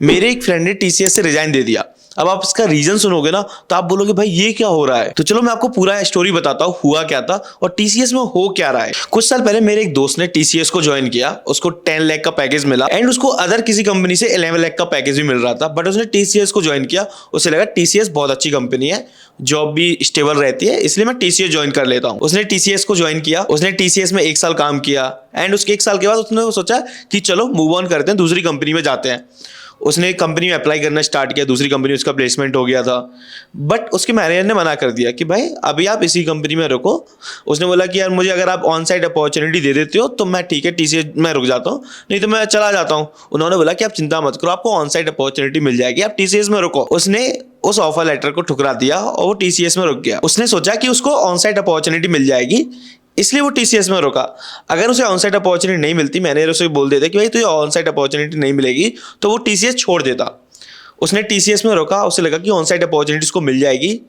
मेरे एक फ्रेंड ने टीसीएस से रिजाइन दे दिया। अब आप इसका रीजन सुनोगे ना तो आप बोलोगे भाई ये क्या हो रहा है। तो चलो मैं आपको पूरा स्टोरी बताता हूँ हुआ क्या था और टीसीएस में हो क्या रहा है। कुछ साल पहले मेरे एक दोस्त ने टीसीएस को ज्वाइन किया, उसको 10 लाख का पैकेज मिला एंड उसको अदर किसी कंपनी से 11 लाख का पैकेज भी मिल रहा था, बट उसने टीसीएस को ज्वाइन किया। उसे लगा टीसीएस बहुत अच्छी कंपनी है, जॉब भी स्टेबल रहती है, इसलिए मैं टीसीएस ज्वाइन कर लेता हूँ। उसने टीसीएस को ज्वाइन किया, उसने टीसीएस में 1 साल काम किया एंड उसके 1 साल के बाद उसने सोचा कि चलो मूव ऑन करते हैं, दूसरी कंपनी में जाते हैं। उसने कंपनी में अप्लाई करना स्टार्ट किया, दूसरी कंपनी में उसका प्लेसमेंट हो गया था, बट उसके मैनेजर ने मना कर दिया कि भाई अभी आप इसी कंपनी में रुको। उसने बोला कि यार मुझे अगर आप ऑन साइट अपॉर्चुनिटी दे देते हो तो मैं ठीक है टीसीएस में रुक जाता हूँ, नहीं तो मैं चला जाता हूँ। उन्होंने बोला कि आप चिंता मत करो, आपको ऑन साइट अपॉर्चुनिटी मिल जाएगी, आप टीसीएस में रुको। उसने उस ऑफर लेटर को ठुकरा दिया और वो टीसीएस में रुक गया। उसने सोचा कि उसको ऑन साइट अपॉर्चुनिटी मिल जाएगी, इसलिए वो टीसीएस में रुका। अगर उसे ऑन साइट अपॉर्चुनिटी नहीं मिलती, मैनेजर उसे बोल देता कि भाई तुझे ऑन साइट अपॉर्चुनिटी नहीं मिलेगी, तो वो टीसीएस छोड़ देता। उसने टीसीएस में रुका, उसे लगा कि ऑन साइट अपॉर्चुनिटीज को मिल जाएगी।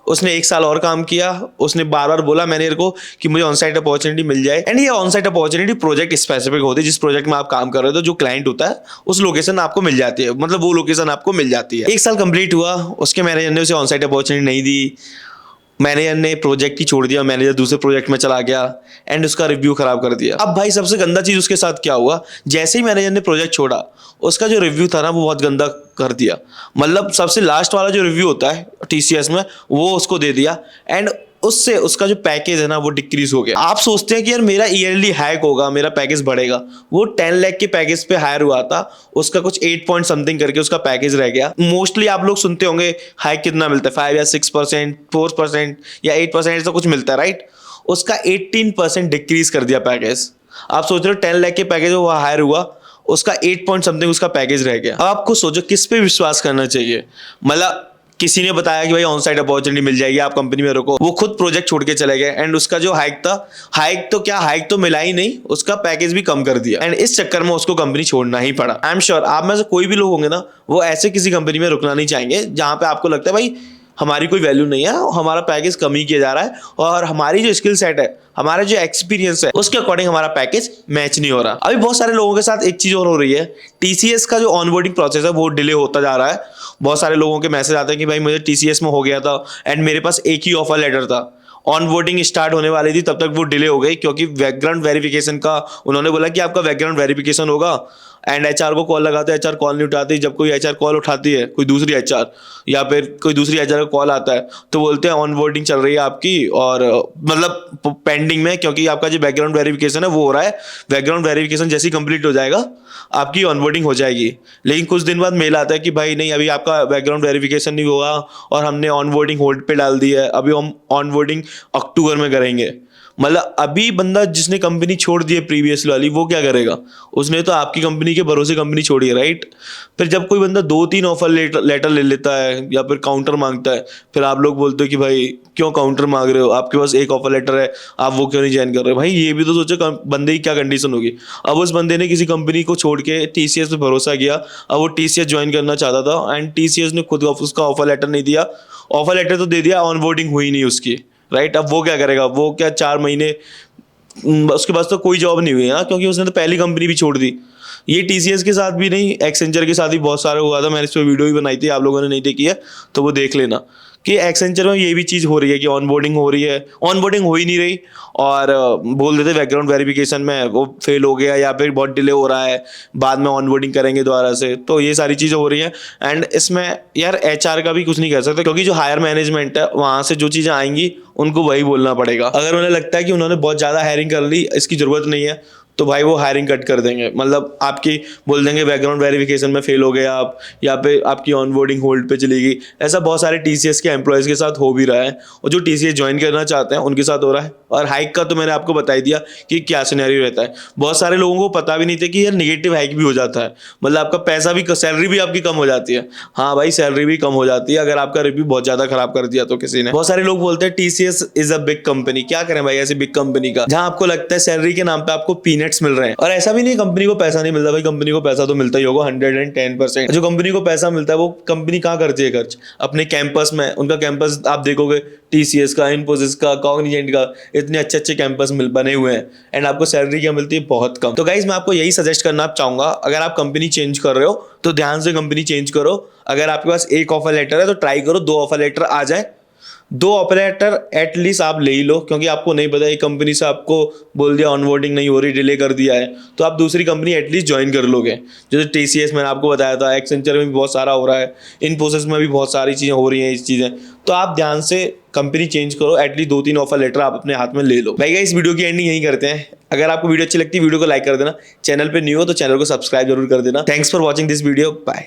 उसने 1 साल और काम किया, उसने बार बार बोला मैनेजर को कि मुझे ऑन साइट अपॉर्चुनिटी मिल जाए। एंड ये on site opportunity project specific होती है, जिस प्रोजेक्ट में आप काम कर रहे हो, तो जो क्लाइंट होता है उस लोकेशन आपको मिल जाती है, मतलब वो लोकेशन आपको मिल जाती है। 1 साल कंप्लीट हुआ, उसके मैनेजर ने उसे ऑन साइट अपॉर्चुनिटी नहीं दी, मैनेजर ने प्रोजेक्ट ही छोड़ दिया, मैनेजर दूसरे प्रोजेक्ट में चला गया एंड उसका रिव्यू खराब कर दिया। अब भाई सबसे गंदा चीज उसके साथ क्या हुआ, जैसे ही मैनेजर ने प्रोजेक्ट छोड़ा उसका जो रिव्यू था ना वो बहुत गंदा कर दिया। मतलब सबसे लास्ट वाला जो रिव्यू होता है टीसीएस में वो उसको दे दिया एंड उससे उसका जो पैकेज है ना वो डिक्रीज हो गया। आप सोचते हैं कि यार मेरा ईयरली हाइक होगा, मेरा पैकेज बढ़ेगा, वो 10 लाख के पैकेज पे हायर हुआ था, उसका कुछ 8 पॉइंट समथिंग करके उसका पैकेज रह गया। मोस्टली आप लोग सुनते होंगे हाइक कितना मिलता है, 5 या 6%, 4% या 8% ऐसा कुछ मिलता है, राइट। उसका 18% डिक्रीज कर दिया पैकेज। आप सोच रहे हो 10 लाख के पैकेज वो हायर हुआ, उसका 8 पॉइंट समथिंग उसका पैकेज रह गया। अब आपको सोचो किस पे विश्वास करना चाहिए। मतलब किसी ने बताया कि भाई ऑन साइट अपॉर्चुनिटी मिल जाएगी, आप कंपनी में रुको, वो खुद प्रोजेक्ट छोड़ के चले गए एंड उसका जो हाइक था, हाइक तो मिला ही नहीं, उसका पैकेज भी कम कर दिया एंड इस चक्कर में उसको कंपनी छोड़ना ही पड़ा। आई एम श्योर आप में से कोई भी लोग होंगे ना वो ऐसे किसी कंपनी में रुकना नहीं चाहेंगे जहां पे आपको लगता है भाई हमारी कोई वैल्यू नहीं है, हमारा पैकेज कम ही किया जा रहा है और हमारी जो स्किल सेट है, हमारा जो एक्सपीरियंस है उसके अकॉर्डिंग हमारा पैकेज मैच नहीं हो रहा। अभी बहुत सारे लोगों के साथ एक चीज और हो रही है, टीसीएस का जो ऑनबोर्डिंग प्रोसेस है वो डिले होता जा रहा है। बहुत सारे लोगों के मैसेज आते हैं कि भाई मुझे टीसीएस में हो गया था एंड मेरे पास एक ही ऑफर लेटर था, ऑनबोर्डिंग स्टार्ट होने वाली थी, तब तक वो डिले हो गई क्योंकि बैकग्राउंड वेरिफिकेशन का उन्होंने बोला कि आपका बैकग्राउंड वेरिफिकेशन होगा एंड एचआर को कॉल लगाते हैं, एचआर कॉल नहीं उठाती। जब कोई एचआर कॉल उठाती है, कोई दूसरी एचआर या फिर कोई दूसरी एचआर का कॉल आता है तो बोलते हैं ऑनबोर्डिंग चल रही है आपकी और मतलब पेंडिंग में, क्योंकि आपका जो बैकग्राउंड वेरिफिकेशन है वो हो रहा है। बैकग्राउंड वेरिफिकेशन जैसे ही कंप्लीट हो जाएगा आपकी ऑनबोर्डिंग हो जाएगी। लेकिन कुछ दिन बाद मेल आता है कि भाई नहीं, अभी आपका बैकग्राउंड वेरिफिकेशन नहीं होगा और हमने ऑनबोर्डिंग होल्ड पे डाल दी है, अभी हम ऑनबोर्डिंग अक्टूबर में करेंगे। मतलब अभी बंदा जिसने कंपनी छोड़ दी है प्रीवियस वाली वो क्या करेगा, उसने तो आपकी कंपनी के भरोसे कंपनी छोड़ी है, राइट। फिर जब कोई बंदा 2-3 ऑफर लेटर ले लेता है या फिर काउंटर मांगता है, फिर आप लोग बोलते हो कि भाई क्यों काउंटर मांग रहे हो, आपके पास एक ऑफर लेटर है, आप वो क्यों नहीं ज्वाइन कर रहे हो। भाई ये भी तो सोचो बंदे की क्या कंडीशन होगी। अब उस बंदे ने किसी कंपनी को छोड़ के टीसीएस पे भरोसा किया, अब वो टीसीएस ज्वाइन करना चाहता था एंड टीसीएस ने खुद उसका ऑफर लेटर नहीं दिया। ऑफर लेटर तो दे दिया, ऑनबोर्डिंग हुई नहीं उसकी, राइट। अब वो क्या करेगा, वो क्या 4 महीने उसके पास तो कोई जॉब नहीं हुई है ना, क्योंकि उसने तो पहली कंपनी भी छोड़ दी। ये टीसीएस के साथ भी नहीं, एक्सेंचर के साथ भी बहुत सारे हुआ था। मैंने इस पर वीडियो भी बनाई थी, आप लोगों ने नहीं देखी है तो वो देख लेना कि एक्सेंचर में ये भी चीज़ हो रही है कि ऑनबोर्डिंग हो रही है, ऑनबोर्डिंग हो ही नहीं रही और बोल देते बैकग्राउंड वेरिफिकेशन में वो फेल हो गया या फिर बहुत डिले हो रहा है, बाद में ऑनबोर्डिंग करेंगे दोबारा से। तो ये सारी चीज़ें हो रही हैं एंड इसमें यार एचआर का भी कुछ नहीं कर सकते, क्योंकि जो हायर मैनेजमेंट है वहाँ से जो चीज़ें आएंगी उनको वही बोलना पड़ेगा। अगर उन्हें लगता है कि उन्होंने बहुत ज़्यादा हायरिंग कर ली, इसकी ज़रूरत नहीं है, तो भाई वो हायरिंग कट कर देंगे। मतलब आपकी बोल देंगे बैकग्राउंड वेरिफिकेशन में फेल हो गए आप, या फिर आपकी ऑनबोर्डिंग होल्ड पे चली गई। ऐसा बहुत सारे टीसीएस के एम्प्लॉयज़ के साथ हो भी रहा है और जो टीसीएस ज्वाइन करना चाहते हैं उनके साथ हो रहा है। और हाइक का तो मैंने आपको बता ही दिया कि क्या सिनेरियो रहता है। बहुत सारे लोगों को पता भी नहीं था कि यार निगेटिव हाइक भी हो जाता है, मतलब आपका पैसा भी, सैलरी भी आपकी कम हो जाती है। हाँ भाई सैलरी भी कम हो जाती है अगर आपका रिव्यू बहुत ज़्यादा खराब कर दिया तो किसी ने। बहुत सारे लोग बोलते हैं TCS is a big company. क्या करें भाई ऐसी बिग कंपनी का, जहाँ आपको लगता है सैलरी के नाम पे आपको पीने पीनट्स मिल रहे हैं। और ऐसा भी नहीं कंपनी को पैसा नहीं मिलता भाई, कंपनी को पैसा तो मिलता ही होगा 110%। जो कंपनी को पैसा मिलता है वो कंपनी कहाँ करती है खर्च? अपने कैंपस में। उनका कैंपस आप देखोगे टीसीएस का, इन्फोसिस का, कॉग्निजेंट का, इतने अच्छे अच्छे कैंपस बने हुए हैं, एंड आपको सैलरी क्या मिलती है? बहुत कम। तो गाइज मैं आपको यही सजेस्ट करना चाहूंगा, अगर आप कंपनी चेंज कर रहे हो तो ध्यान से कंपनी चेंज करो। अगर आपके पास एक ऑफर लेटर है तो ट्राई करो 2 ऑफर लेटर आ जाए। 2 ऑफर लेटर एटलीस्ट आप ले ही लो, क्योंकि आपको नहीं पता, एक कंपनी से आपको बोल दिया ऑनबोर्डिंग नहीं हो रही, डिले कर दिया है, तो आप दूसरी कंपनी एटलीस्ट ज्वाइन कर लोगे। जैसे टीसीएस मैंने आपको बताया था, एक्सेंचर में भी बहुत सारा हो रहा है, इन्फोसिस में भी बहुत सारी चीज़ें हो रही हैं इस चीज़ें। तो आप ध्यान से कंपनी चेंज करो, एटलीस्ट 2-3 ऑफर लेटर आप अपने हाथ में ले लो। भाई इस वीडियो की एंडिंग यहीं करते हैं। अगर आपको वीडियो अच्छी लगती है वीडियो को लाइक कर देना, चैनल पे न्यू हो तो चैनल को सब्सक्राइब जरूर कर देना। Thanks for watching this video, bye.